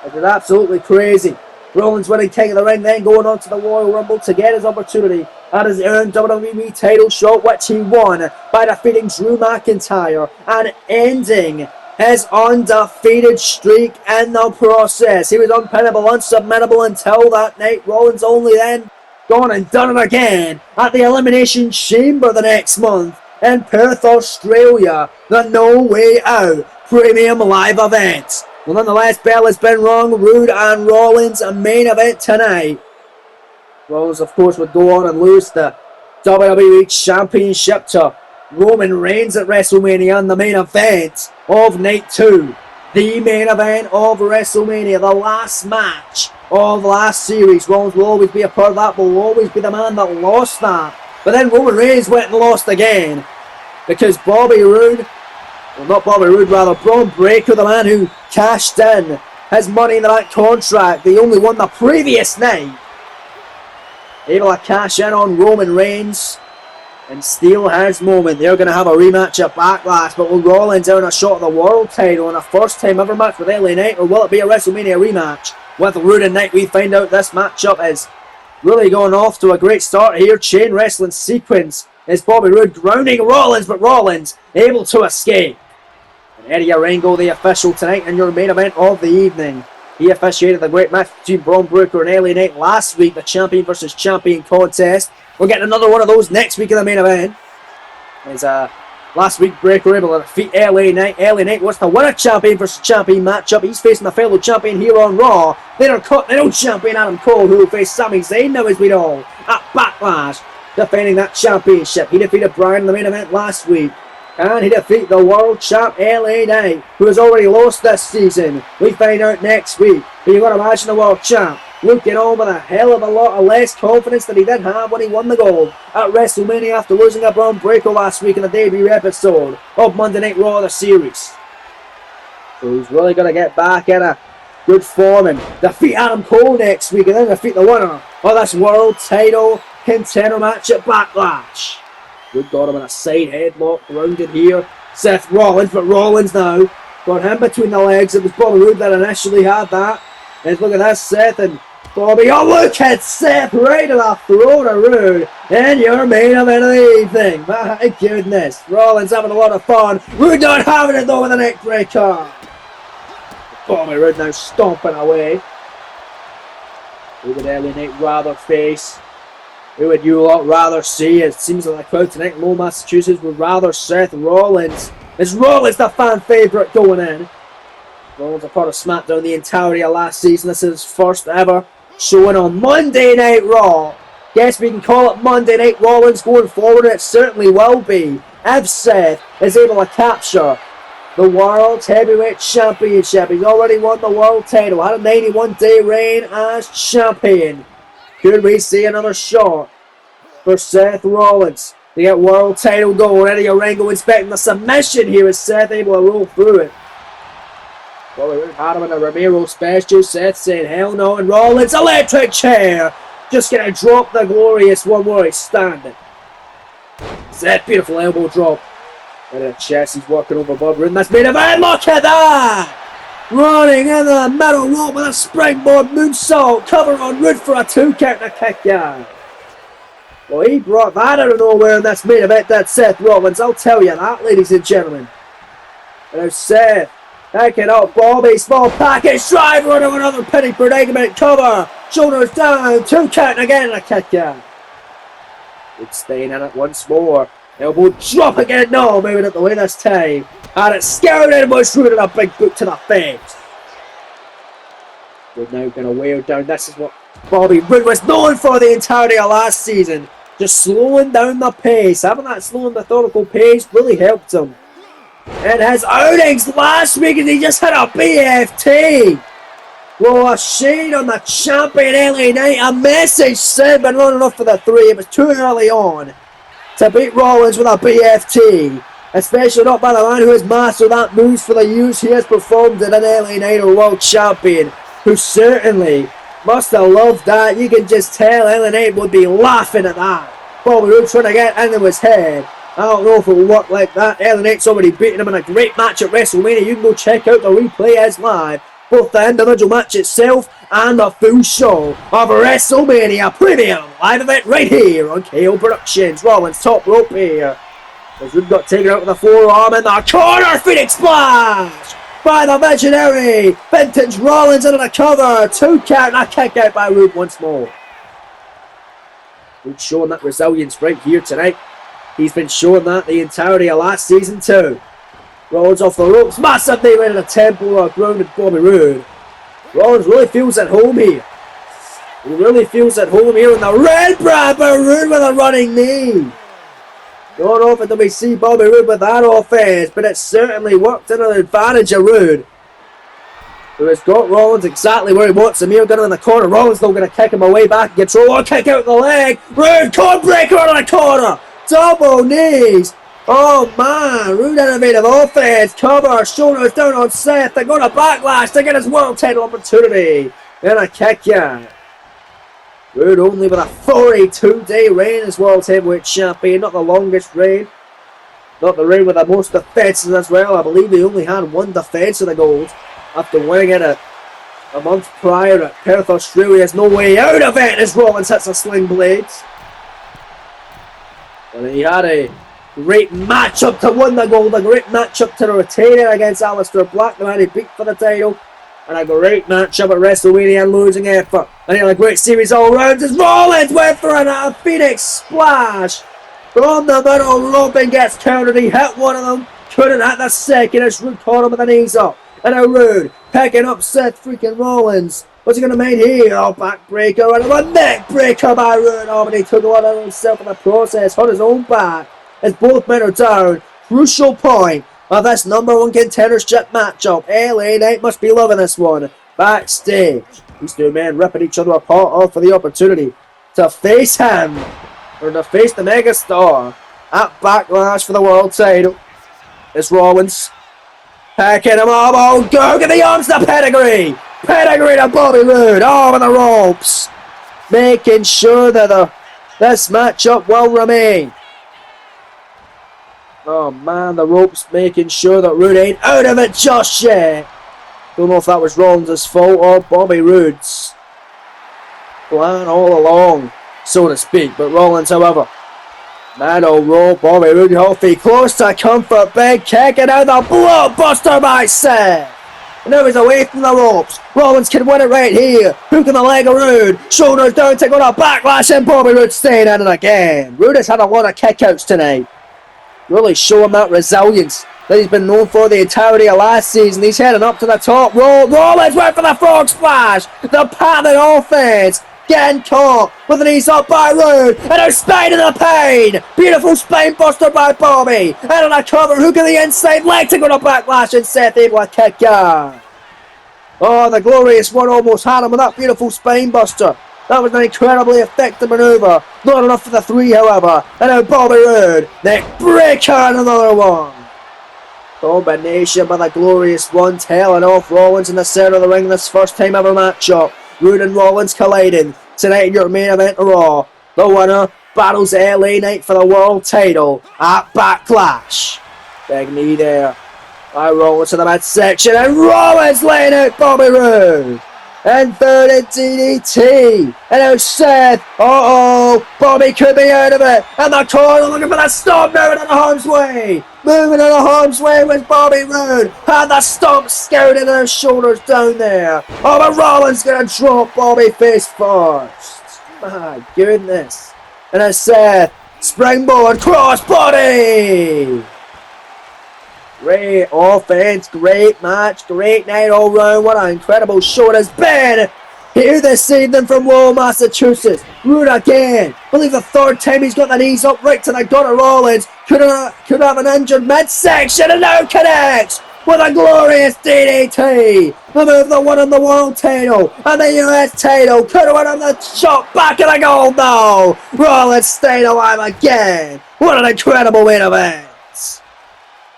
It was absolutely crazy. Rollins winning King of the Ring, then going on to the Royal Rumble to get his opportunity at his earned WWE title shot, which he won by defeating Drew McIntyre and ending his undefeated streak in the process. He was unpinnable, unsubmittable until that night. Rollins only then gone and done it again at the Elimination Chamber the next month in Perth, Australia, the No Way Out Premium Live event. Well, nonetheless, bell has been rung. Roode and Rollins, a main event tonight. Rollins, of course, would go on and lose the WWE Championship to Roman Reigns at WrestleMania in the main event of Night 2. The main event of WrestleMania, the last match of last series. Rollins will always be a part of that, but will always be the man that lost that. But then Roman Reigns went and lost again because Braun Breakker, the man who cashed in his Money in the Bank contract, the only one the previous night, able to cash in on Roman Reigns and steal his moment. They're going to have a rematch at Backlash, but will Rollins earn a shot at the world title in a first time ever match with LA Knight, or will it be a WrestleMania rematch with Roode and Knight? We find out this matchup is really going off to a great start here. Chain wrestling sequence is Bobby Roode grounding Rollins, but Rollins able to escape. And Eddie Orengo, the official tonight in your main event of the evening. He officiated the great match between Braun Breakker and LA Knight last week, the champion versus champion contest. We're getting another one of those next week in the main event. As last week, Breakker able to defeat LA Knight. LA Knight wants to win a champion versus champion matchup. He's facing the fellow champion here on Raw. Intercontinental champion Adam Cole, who will face Sami Zayn now, as we know, at Backlash, defending that championship. He defeated Bryan in the main event last week. And he defeated the world champ LA Knight, who has already lost this season. We find out next week. But you've got to imagine the world champ looking on with a hell of a lot of less confidence than he did have when he won the gold at WrestleMania after losing a Braun Breakker last week in the debut episode of Monday Night Raw, the series. So he's really going to get back in a good form and defeat Adam Cole next week, and then defeat the winner of this world title contender match at Backlash. Good, got him in a side headlock, grounded here. Seth Rollins, but Rollins now got him between the legs. It was Bobby Roode that initially had that. And look at that, Seth and Bobby. Oh, look at Seth right in the throat of Roode in your main event of the evening. My goodness, Rollins having a lot of fun. Roode not having it though with a neck breaker. Bobby Roode now stomping away. Who would LA Knight rather face? Who would you lot rather see? It seems like the crowd tonight in Lowell, Massachusetts would rather Seth Rollins. Is Rollins the fan favourite going in? Rollins a part of SmackDown the entirety of last season. This is his first ever showing on Monday Night Raw. Guess we can call it Monday Night Rollins going forward. It certainly will be if Seth is able to capture the World Heavyweight Championship. He's already won the world title. Had a 91-day reign as champion. Could we see another shot for Seth Rollins to get world title going? Eddie Orengo inspecting the submission here as Seth able to roll through it. Well, we had him in a Ramiro special. Seth saying hell no, and Rollins electric chair. Just gonna drop the glorious one where he's standing. Seth, beautiful elbow drop. And the chest, he's working over Bob Roode. That's made of it. Look at that! Running in the middle rope with a springboard moonsault. Cover on Roode for a 2 count and a kick out. Well, he brought that out of nowhere, and that's made of it. That's Seth Rollins. I'll tell you that, ladies and gentlemen. Now Seth picking up Bobby. Small package driver into another penny predicament. Cover. Shoulders down. 2 count again and a kick out. It's staying in it once more. Elbow drop again. No, moving it the way this time. And it's scouted and was rooted a big boot to the face. We're now going to wear down. This is what Bobby Roode was known for the entirety of last season. Just slowing down the pace. Having that slow and methodical pace really helped him. In his outings last week, and he just had a BFT. Well, a shade on the champion LA Knight. A message said, but not enough for the 3. It was too early on to beat Rollins with a BFT. Especially not by the man who has mastered that moves for the years he has performed in an LA Knight or world champion, who certainly must have loved that. You can just tell LA Knight would be laughing at that. Bobby Roode trying to get into his head. I don't know if it will work like that. LA Knight's already beaten him in a great match at WrestleMania. You can go check out the replay as live. Both the individual match itself and the full show of WrestleMania Premium live event right here on KO Productions. Rollins top rope here. As Roode got taken out with a forearm in the corner. Phoenix Splash by the visionary. Vintage Rollins into the cover. 2 count and a kick out by Roode once more. Roode showing that resilience right here tonight. He's been showing that the entirety of last season too. Rollins off the ropes. Massive knee right in the temple. Grounded Bobby Roode. Rollins really feels at home here. He really feels at home here in the red brand, but Roode with a running knee. Not often do we see Bobby Roode with that offense, but it certainly worked in an advantage of Roode, who has got Rollins exactly where he wants him here. Got him in the corner. Rollins though going to kick him away back. Gets Rollins, kick out the leg. Roode, code breaker out of the corner. Double knees. Oh man, Roode innovative offense. Cover, shoulders down on Seth. They're going to backlash to get his world title opportunity. And a kick out. Roode only with a 42-day reign as world heavyweight champion. Not the longest reign. Not the reign with the most defences as well. I believe he only had one defence of the gold after winning it a month prior at Perth, Australia. There's no way out of it as Rollins hits a sling blade. And he had a great matchup to win the gold. A great matchup to retain it against Aleister Black, the man he beat for the title. And a great matchup at WrestleMania and losing effort. And he had a great series all round as Rollins went for a Phoenix splash from the middle rope and gets countered. He hit one of them, couldn't hit the second as Roode caught him with the knees up. And now Roode picking up Seth freaking Rollins. What's he going to make here? Oh, backbreaker and a neck breaker by Roode. Oh, but he took a lot of himself in the process, hurt his own back as both men are down. Crucial point of this #1 contendership matchup. LA Knight must be loving this one. Backstage, these two men ripping each other apart off for the opportunity to face him, or to face the megastar at Backlash for the world title. It's Rollins picking him up. Oh, go get the arms, the pedigree. Pedigree to Bobby Roode. Oh, with the ropes, making sure that this matchup will remain. Oh man, the ropes making sure that Roode ain't out of it just yet. Don't know if that was Rollins' fault or Bobby Roode's plan all along, so to speak. But Rollins, however, middle rope, Bobby Roode healthy, close to comfort, big kick, and now the blockbuster by Seth. And now he's away from the ropes. Rollins can win it right here. Hook in the leg of Roode. Shoulders down, take on a backlash, and Bobby Roode staying in it again. Roode has had a lot of kickouts tonight. Really showing that resilience that he's been known for the entirety of last season. He's heading up to the top. Rollins went for the frog splash. The pattern offense. Getting caught with the knees up by Roode. And now spine in the pain. Beautiful spine buster by Bobby. And on a cover, hook of the inside leg to go to backlash. And Seth able to kick out. Oh, the glorious one almost had him with that beautiful spine buster. That was an incredibly effective maneuver. Not enough for the three, however. And now Bobby Roode. Neck breaker and another one. Combination by the glorious one. Tailing off Rollins in the center of the ring. This first time ever matchup. Roode and Rollins colliding. Tonight in your main event Raw. The winner battles LA Knight for the world title at Backlash. Big knee there by Rollins to the midsection. And Rollins laying out Bobby Roode. And third in DDT. And now Seth. Bobby could be out of it. And the corner looking for the stomp, moving in the harm's way. Moving in the harm's way with Bobby Roode. And the stomp scouting and his shoulders down there. Oh, but Rollins going to drop Bobby face first. My goodness. And now Seth. Springboard crossbody. Great offense, great match, great night all round. What an incredible show it has been here this evening from Lowell, Massachusetts. Roode again. I believe the third time he's got the knees up right to the gut of Rollins. Could have an injured midsection and now connects with a glorious DDT. The move that won him the world title and the US title. Could have won him the shot back in the gold now. Rollins staying alive again. What an incredible main event.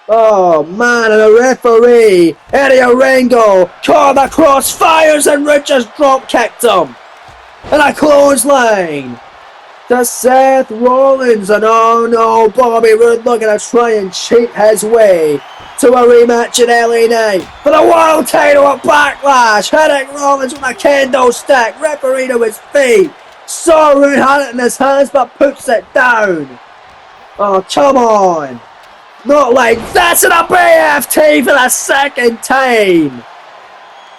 Oh man, and the referee, Eddie Orengo, caught the crossfires and Roode just drop kicked him. And a clothesline to Seth Rollins. And oh no, Bobby Roode looking to try and cheat his way to a rematch in LA Knight for the world title at Backlash. Hitting Rollins with a kendo stick, referee to his feet. Saw Roode had it in his hands but puts it down. Oh, come on. Not like that's an BFT for the second time.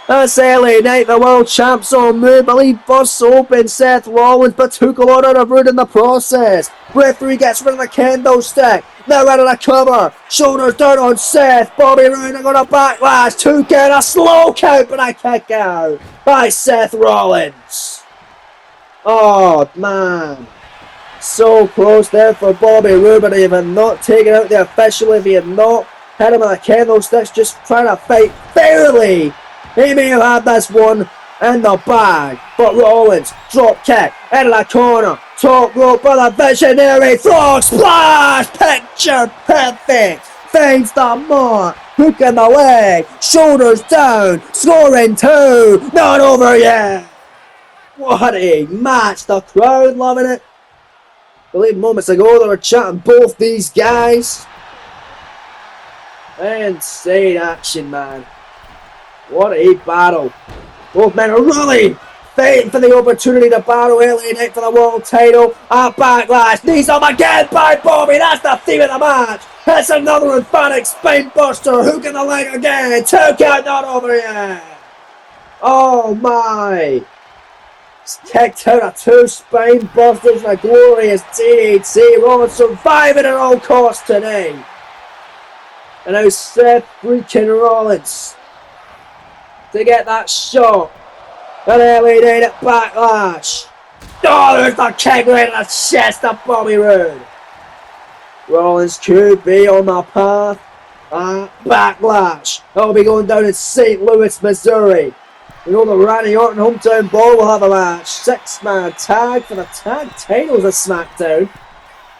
That's LA Knight, the world champs on move. I believe busts open Seth Rollins, but took a lot out of Roode in the process. Referee gets rid of the kendo stick. Now out of the cover. Shoulders down on Seth. Bobby Roode going to backlash. 2 count, a slow count, but a kick out by Seth Rollins. Oh, man. So close there for Bobby Roode, but he had not taken out the official. If he had not hit him with a candlestick, just trying to fight fairly, he may have had this one in the bag. But Rollins, drop kick, into the corner, top rope for the visionary, frog splash, picture perfect, finds the mark, hook in the leg, shoulders down, scoring two, not over yet. What a match, the crowd loving it. I believe moments ago they were chatting both these guys. Insane action, man. What a battle. Both men are really fighting for the opportunity to battle LA Knight for the world title. A backlash. Knees up again by Bobby. That's the theme of the match. That's another emphatic spine buster. Hook in the leg again. 2 count, not over yet. Oh my. Kicked out of 2 spine busters and a glorious DDT. Rollins surviving at all costs today. And now Seth freaking Rollins to get that shot. And LA Knight at Backlash. Oh, there's the kick right in the chest of Bobby Roode. Rollins could be on the path at Backlash. That'll be going down in St. Louis, Missouri. We know the Randy Orton hometown ball will have a match. 6-man tag for the tag titles of SmackDown.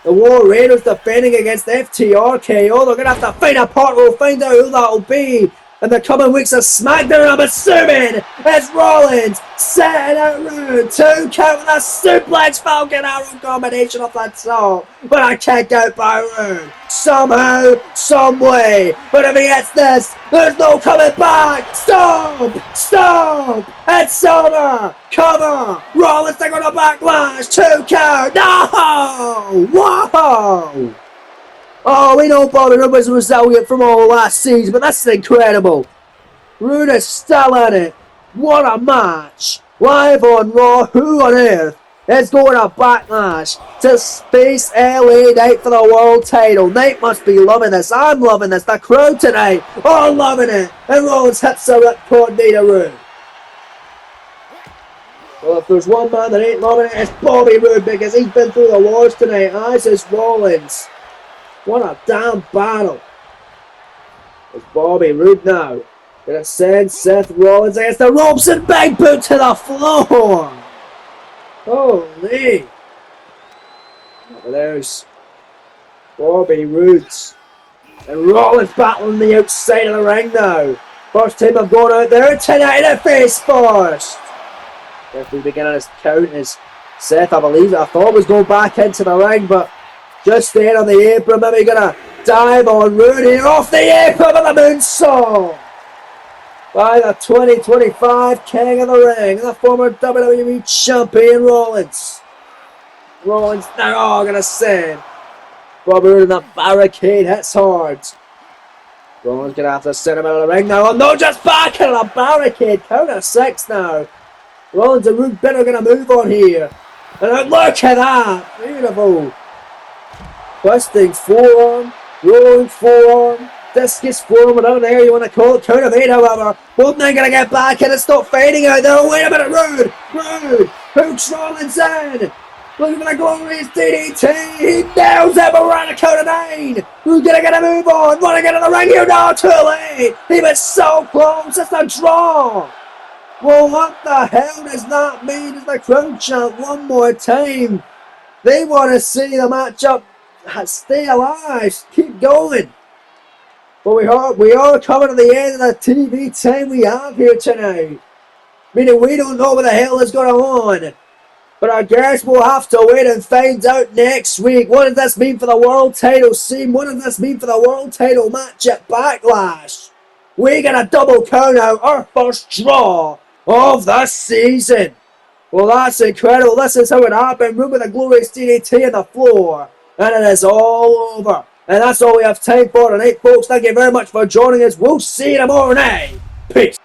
The War Raiders defending against FTRKO. They're going to have to find a partner. We'll find out who that'll be in the coming weeks of SmackDown. I'm assuming it's Rollins setting out Roode. 2 count with a suplex Falcon Arrow combination off the top. But a kick out by Roode. Somehow, some way. But if he gets this, there's no coming back. Stop! Stop! It's over! Cover! Rollins taking a backlash. 2 count. No! Whoa! Oh, we know Bobby Roode was resilient from all last season, but this is incredible. Roode is still in it. What a match. Live on Raw, who on earth is going to Backlash to face LA Knight for the world title? Knight must be loving this. I'm loving this. The crowd tonight, all loving it. And Rollins hits a ripcord knee to Roode. Well, if there's one man that ain't loving it, it's Bobby Roode, because he's been through the wars tonight, as is Rollins. What a damn battle. It's Bobby Roode now. Gonna send Seth Rollins against the ropes and big boot to the floor. Holy. There's Bobby Roode and Rollins battling the outside of the ring now. First time I've gone out there tonight in a face first. If we begin on his count is Seth, I believe. I thought was going back into the ring, but just there on the apron, maybe gonna dive on Roode here off the apron with a moonsault by the 2025 King of the Ring, the former WWE Champion Rollins. Rollins now gonna send Bobby Roode in the barricade, hits hard. Rollins gonna have to send him out of the ring now. Oh no, just back into the barricade, count of 6 now. Rollins and Roode better gonna move on here. And look at that, beautiful. Twisting forearm, rolling forearm, discus forearm, whatever the hell you want to call it. Count of 8, however. Both men gonna get back in and stop fading out there. Wait a minute, Roode hooks Rollins in. Looking for the glorious DDT. He nails it, but we're on a count of 9. Who's gonna get a move on? Want to get in the ring here? No, too late. He was so close. It's a draw. Well, what the hell does that mean? Does the crowd chant one more time? They want to see the matchup stay alive, keep going. But we are coming to the end of the TV time we have here tonight. Meaning we don't know what the hell is going on. But I guess we'll have to wait and find out next week. What does this mean for the world title scene? What does this mean for the world title match at Backlash? We get a double count out, our first draw of the season. Well, that's incredible. This is how it happened. Roode with a glorious DDT on the floor. And it is all over. And that's all we have time for tonight, folks. Thank you very much for joining us. We'll see you tomorrow night. Peace.